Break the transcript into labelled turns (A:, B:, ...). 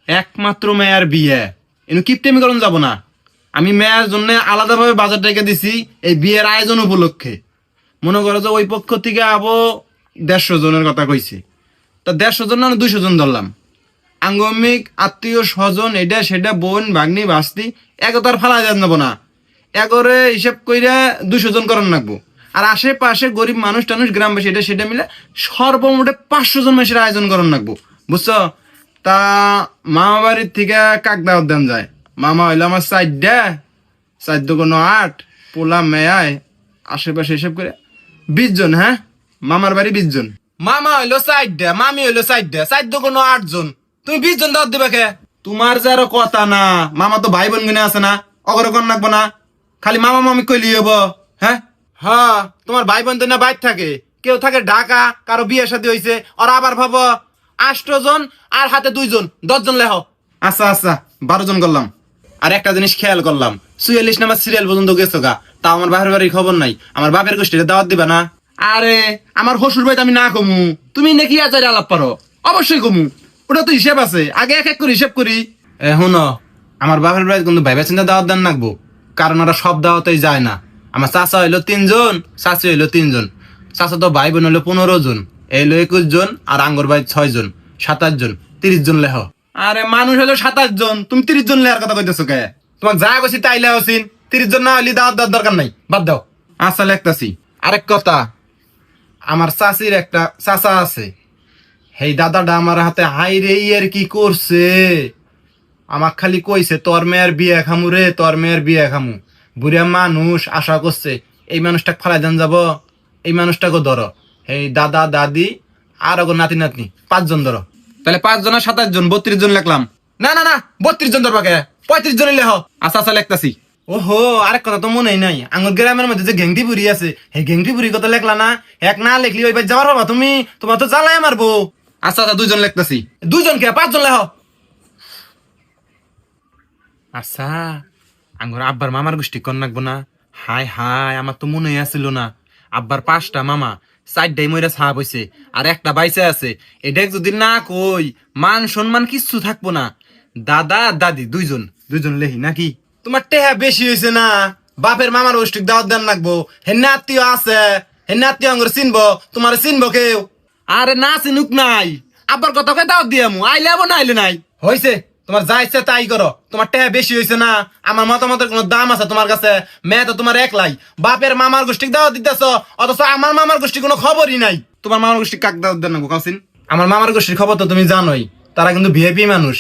A: একমাত্র মেয়ের বিয়ে এনু কিপটেমি করুন যাব না। আমি মেয়ের জন্য আলাদাভাবে বাজার টাকা দিছি এই বিয়ের আয়োজন উপলক্ষে। মনে করো যে ওই পক্ষ থেকে আবো 150 জনের কথা কইছে, তা 150 জন না 200 জন ধরলাম। আঙ্গমিক আত্মীয় স্বজন এটা সেটা বোন ভাগ্নি বাস্তি একতার ফালা যাব না, একরে হিসাব কইরা 200 জন করার লাগবো। আর আশেপাশে গরিব মানুষ টানুষ গ্রামবাসী এটা সেটা মিলে সর্বমোটে 500 জন মানুষের আয়োজন করার লাগবো, বুঝছো? তা মামা বাড়ির থেকে কাক দাওয়াত দেন যায়। মামা হইলো আমার 4 কোনো 8 পোলা মেয়ায় আশেপাশে হিসাব করে 20 জন। হ্যাঁ, মামার বাড়ি 20 জন। মামা হইলো 4, মামি হইলো 4 কোনো 8 জন। তুমি 20 জন দাওয়াত দিবে কে? তোমার যে আরো কথা না, মামা তো ভাই বোন গুনে আছে না, অগরে কোন লাগবো না, খালি মামা মামি কইলি হবো। হ্যাঁ হ্যাঁ, তোমার ভাই বোন তো না বাইর থাকে, কেউ থাকে ঢাকা, কারো বিয়ে শাদী হইছে, আর আবার ভাবো 8 জন আর হাতে 2 জন, 10 জন লেহ। আচ্ছা আচ্ছা, 12 জন করলাম। আর একটা জিনিস খেয়াল করলাম, 44 নাম্বার সিরিয়াল পর্যন্ত গেছো গা, তাও আমার বাপের বাড়ির খবর নাই। আমার বাপের গোষ্ঠীতে দাওয়াত দিবা না? আরে আমার হসুর ভাই আমি না কমু, তুমি নাকি আচার আলাপ পারো? অবশ্যই কমু, ওটা তো হিসেব আছে, আগে এক এক করে হিসেব করি। এখন আমার বাপের বাড়ি কিন্তু ভাইবা চিন্তা দাওয়াত দেন লাগবো, কারণ ওরা সব দাওয়াতেই যায় না। আমার চাচা হইলো 3 জন, চাচি হইলো 3 জন, চাচা তো ভাই বোন হইলো 15 জন, এইলো 21 জন, আর আঙ্গর ভাই 6 জন, 27 জন, 30 জন লেহ। আরে মানুষ হলো 27 জন, তুমি 30 জন লেহার কথা কইতেছো কে? তোমার যা কইছি তাই লেহছিন, 30 জন না হইলে দাওয়াত দেওয়ার দরকার নাই, বাদ দাও। আচ্ছা লেখতাছি। আরেক কথা, আমার চাচির একটা চাচা আছে, হেই দাদাটা আমার হাতে হাই রে ইয়ার কি করছে, আমাক খালি কইছে তোর মেয়ের বিয়ে খামু রে, তোর মেয়ের বিয়ে খামু। বুড়িয়া মানুষ আশা করছে এই মানুষটাকে ফালাই দেন যাব, এই মানুষটাকে ধরো, এই দাদা দাদি আর ওগো নাতি নাতনি 5 জন ধরো। তাহলে 5 জন আর 27 জন, 32 জন লিখলাম। না না না, 32 জন ধরবা কে? 35 জন লেহ। আচ্ছা আচ্ছা লেখতাছি। ওহো, আরেক কথা তো মনেই নাই, আঙ্গুর গ্রামের মধ্যে যে গেংটি বুড়ি আছে, এই গেংটি বুড়ি কথা লেখলা না? এক না লেখলি ওই বাড়ি যাবার হবা তুমি, তোমার তো জ্বালায় মারবো। আচ্ছা আচ্ছা, 2 জন লিখতাছি। 2 জন কে? 5 জন লেহ। আচ্ছা, আঙ্গুর আব্বার মামার গোষ্ঠী কন রাখবো না? হায় হায়, আমার তো মনে আসছিল না। আব্বার 5টা মামা, 4টাই মইরা ছাপ হইছে, আর একটা বাইসে আছে। এটা যদি না কই, মান সম্মান কিচ্ছু থাকবো না। দাদা দাদি 2 জন, 2 জন লেহি নাকি? তোমার টেহা বেশি হয়েছে না? বাপের মামার গোষ্ঠী দাওয়াত দেন লাগবো, হেন্না আত্মীয় আছে, হেন্না আত্মীয় আঙ্গুর চিনবো, তোমার চিনবো কেউ? আরে না চিনুক নাই, আব্বার কথা কয়ে দাওয়াত দিয়ামু, আইলে আবো না আইলে নাই। হইছে, তোমার যা ইচ্ছা তাই করো, তোমার টেহা বেশি হয়েছে না? আমার মতামতের কোনো দাম আছে তোমার কাছে? মেয়ে তো তোমার একলাই, বাপের মামার গোষ্ঠী দাওয়াত দিতেছ, অথচ আমার মামার গোষ্ঠী কোনো খবরই নাই। তোমার মামার গোষ্ঠী কাক দাওয়াত দেন না কাউসিন? আমার মামার গোষ্ঠীর খবর তো তুমি জানোই, তারা কিন্তু ভিআইপি মানুষ।